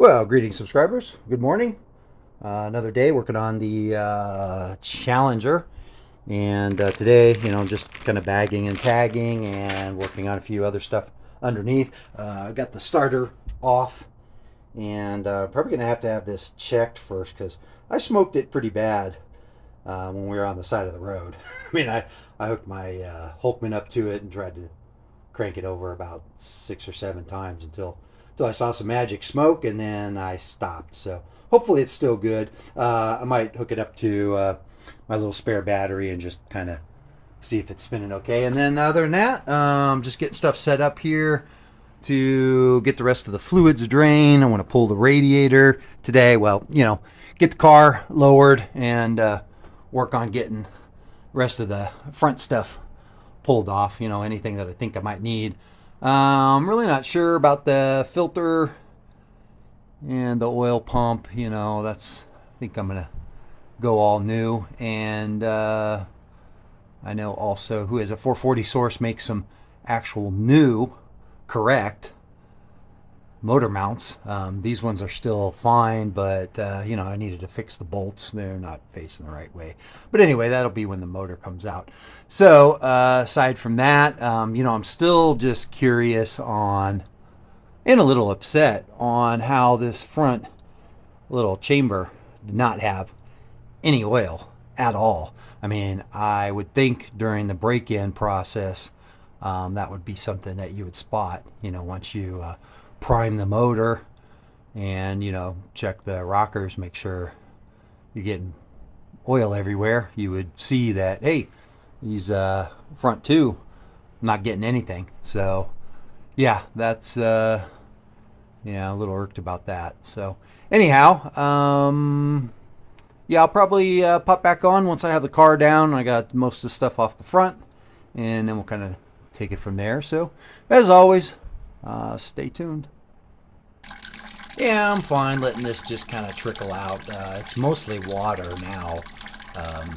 Well, greetings, subscribers. Good morning. Another day working on the Challenger, and today, just kind of bagging and tagging and working on a few other stuff underneath. I got the starter off, and probably gonna have to have this checked first because I smoked it pretty bad when we were on the side of the road. I hooked my Hulkman up to it and tried to crank it over about 6 or 7 times until I saw some magic smoke, and then I stopped. So hopefully it's still good. I might hook it up to my little spare battery and just kind of see if it's spinning okay. And then other than that, just getting stuff set up here to get the rest of the fluids drained. I want to pull the radiator today. Well, get the car lowered and work on getting the rest of the front stuff pulled off, anything that I think I might need. I'm really not sure about the filter and the oil pump. I think I'm gonna go all new. And I know also who has a 440 source makes some actual new correct motor mounts. These ones are still fine, but I needed to fix the bolts. They're not facing the right way. But anyway, that'll be when the motor comes out. So aside from that, I'm still just curious on, and a little upset on how this front little chamber did not have any oil at all. I would think during the break-in process, that would be something that you would spot, once you prime the motor and check the rockers, make sure you're getting oil everywhere. You would see that, hey, these front two, I'm not getting anything. So yeah, that's a little irked about that. So anyhow, yeah, I'll probably pop back on once I have the car down. I got most of the stuff off the front, and then we'll kind of take it from there. So as always, stay tuned. Yeah, I'm fine letting this just kind of trickle out. It's mostly water now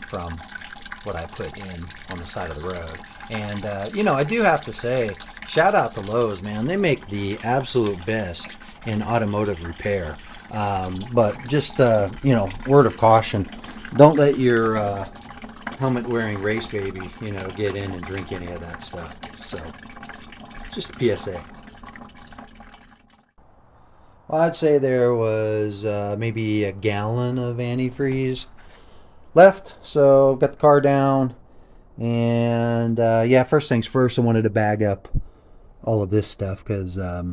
from what I put in on the side of the road. And, I do have to say, shout out to Lowe's, man. They make the absolute best in automotive repair. But just, word of caution, don't let your helmet-wearing race baby, get in and drink any of that stuff. So, just a PSA. Well, I'd say there was maybe a gallon of antifreeze left. So got the car down, and first things first, I wanted to bag up all of this stuff because I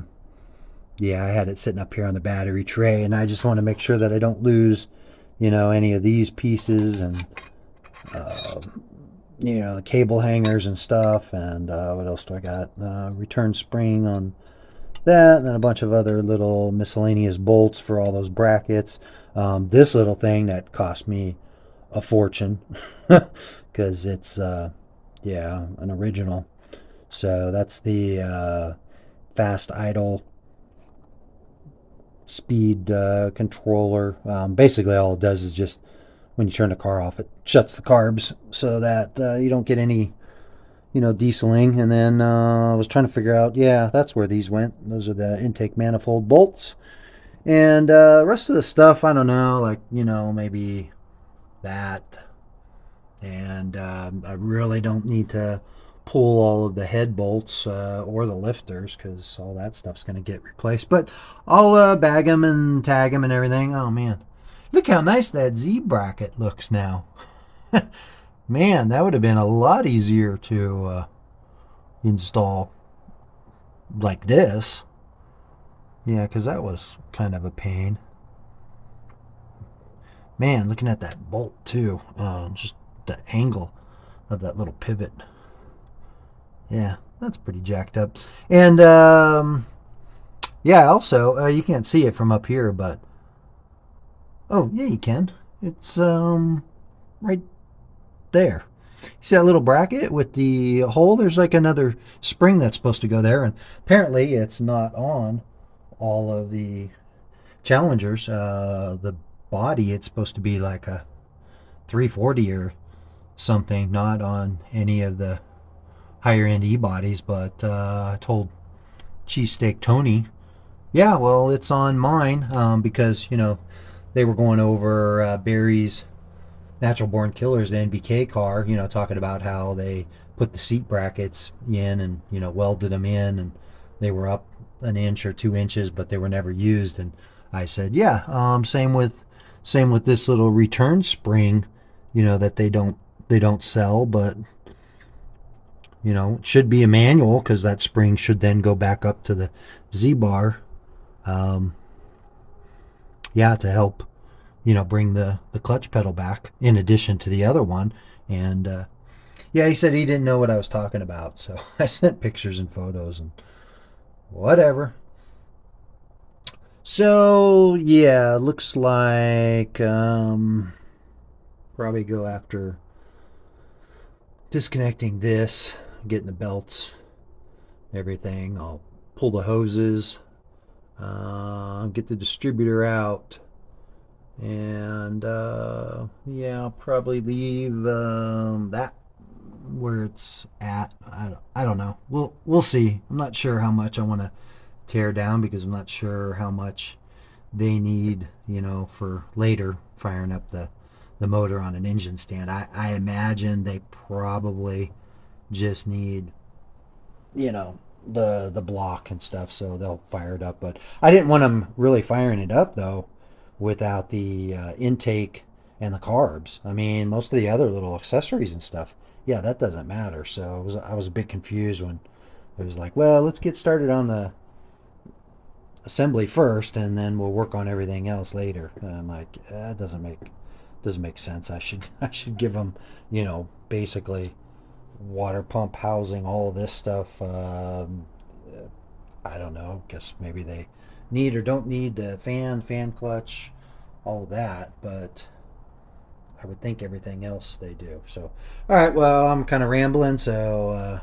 had it sitting up here on the battery tray, and I just want to make sure that I don't lose any of these pieces, and the cable hangers and stuff. And what else do I got? Return spring on that, and then a bunch of other little miscellaneous bolts for all those brackets. This little thing that cost me a fortune because it's an original. So that's the fast idle speed controller. Basically all it does is just when you turn the car off, it shuts the carbs so that you don't get any dieseling. And then I was trying to figure out, that's where these went. Those are the intake manifold bolts. And the rest of the stuff, I don't know, like, maybe that. And I really don't need to pull all of the head bolts or the lifters because all that stuff's going to get replaced. But I'll bag them and tag them and everything. Oh, man. Look how nice that Z bracket looks now. Man, that would have been a lot easier to install like this. Yeah, because that was kind of a pain. Man, looking at that bolt too, just the angle of that little pivot. Yeah, that's pretty jacked up. And also you can't see it from up here, but oh yeah, you can. It's right there. You see that little bracket with the hole? There's like another spring that's supposed to go there, and apparently it's not on all of the Challengers. The body, it's supposed to be like a 340 or something, not on any of the higher end e-bodies. But I told Cheesesteak Tony Yeah, well, it's on mine because, you know, they were going over Barry's Natural Born Killers, the NBK car, you know, talking about how they put the seat brackets in and, you know, welded them in, and they were up an inch or 2 inches, but they were never used. And I said, yeah, same with this little return spring, you know, that they don't sell, but you know, it should be a manual because that spring should then go back up to the Z bar. Um, yeah, to help, you know, bring the clutch pedal back in addition to the other one. And yeah, he said he didn't know what I was talking about, so I sent pictures and photos and whatever. So yeah, looks like probably go after disconnecting this, getting the belts, everything. I'll pull the hoses, get the distributor out, and yeah, I'll probably leave that where it's at. I don't know. We'll see. I'm not sure how much I want to tear down because I'm not sure how much they need, you know, for later firing up the motor on an engine stand. I imagine they probably just need, you know, the block and stuff, so they'll fire it up. But I didn't want them really firing it up though without the intake and the carbs. I mean, most of the other little accessories and stuff, yeah, that doesn't matter. So I was a bit confused when it was like, well, let's get started on the assembly first, and then we'll work on everything else later. And I'm like, that doesn't make sense. I should give them, you know, basically water pump housing, all of this stuff. I don't know. Guess maybe they need or don't need the fan clutch, all of that. But I would think everything else they do. So, all right. Well, I'm kind of rambling, so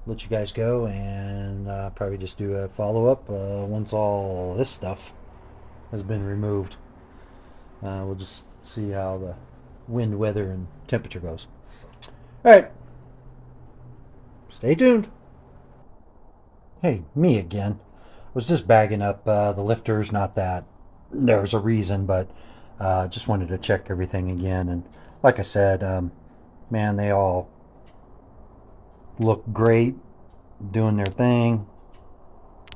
let you guys go, and probably just do a follow up once all this stuff has been removed. We'll just see how the wind, weather, and temperature goes. All right. Stay tuned. Hey, me again. I was just bagging up the lifters. Not that there's a reason, but just wanted to check everything again. And like I said, man, they all look great, doing their thing.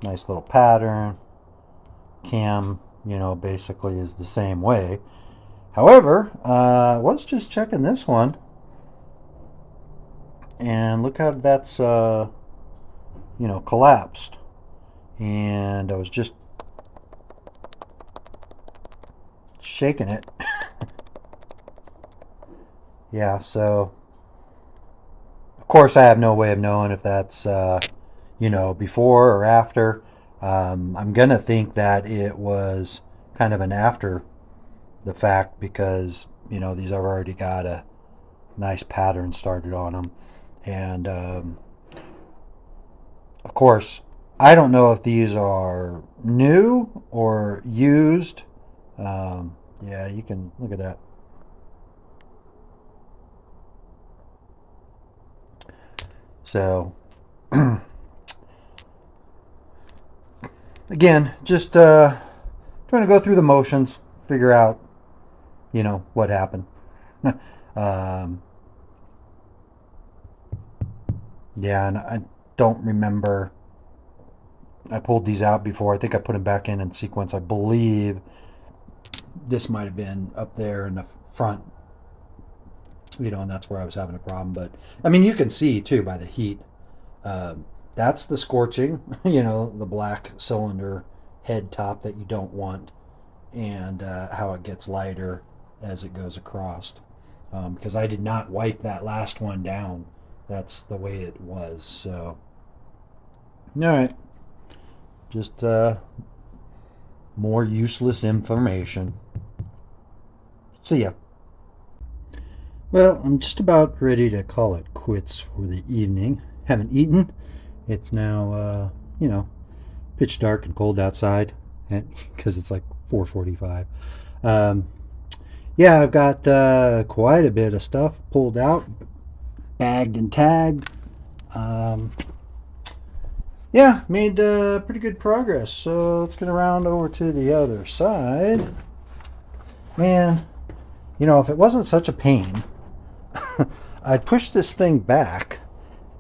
Nice little pattern. Cam, you know, basically is the same way. However, I was just checking this one, and look how that's you know, collapsed. And I was just shaking it. Yeah, so of course I have no way of knowing if that's you know, before or after. I'm gonna think that it was kind of an after the fact because, you know, these have already got a nice pattern started on them. And of course, I don't know if these are new or used. Yeah, you can look at that. So, again, just trying to go through the motions, figure out, you know, what happened. um, yeah, and I don't remember. I pulled these out before. I think I put them back in sequence. I believe this might have been up there in the front, you know, and that's where I was having a problem. But I mean, you can see too by the heat. That's the scorching, you know, the black cylinder head top that you don't want, and how it gets lighter as it goes across. Because I did not wipe that last one down. That's the way it was. So, all right, just more useless information. See ya. Well, I'm just about ready to call it quits for the evening. Haven't eaten. It's now, you know, pitch dark and cold outside because it's like 4:45. Um, yeah, I've got quite a bit of stuff pulled out, bagged and tagged. yeah, made pretty good progress. So let's get around over to the other side. Man, you know, if it wasn't such a pain, I'd push this thing back,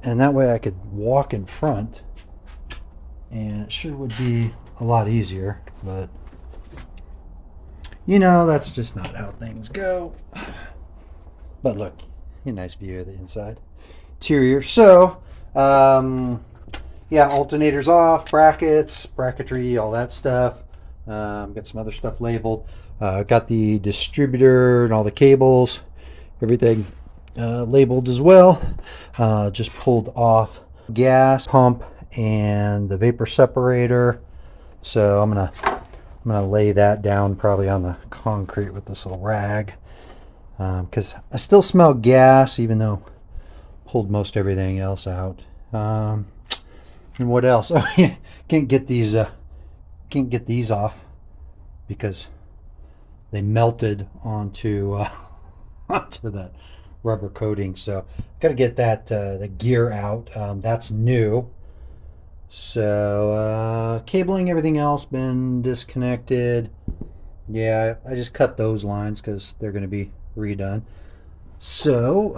and that way I could walk in front, and it sure would be a lot easier. But you know, that's just not how things go. But look, a nice view of the inside. Interior. So, yeah, alternators off, brackets, bracketry, all that stuff. Got some other stuff labeled. Got the distributor and all the cables, everything labeled as well. Just pulled off gas pump and the vapor separator. So I'm gonna lay that down probably on the concrete with this little rag, because I still smell gas even though I pulled most everything else out. And what else? Oh yeah, can't get these off because they melted onto onto that rubber coating. So got to get that the gear out. That's new. So cabling, everything else been disconnected. Yeah, I just cut those lines because they're going to be redone. So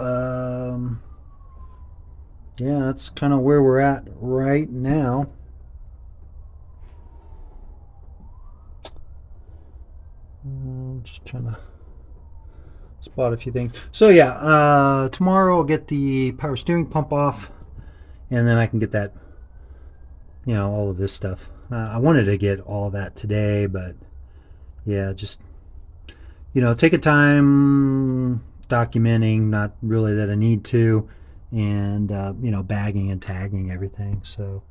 yeah, that's kind of where we're at right now. Just trying to spot a few things. So yeah, tomorrow I'll get the power steering pump off, and then I can get that, you know, all of this stuff. I wanted to get all that today, but yeah, just, you know, take a time documenting, not really that I need to, and you know, bagging and tagging everything. So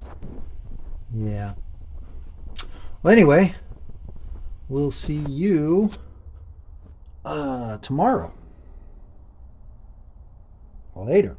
yeah, well, anyway, we'll see you tomorrow. Later.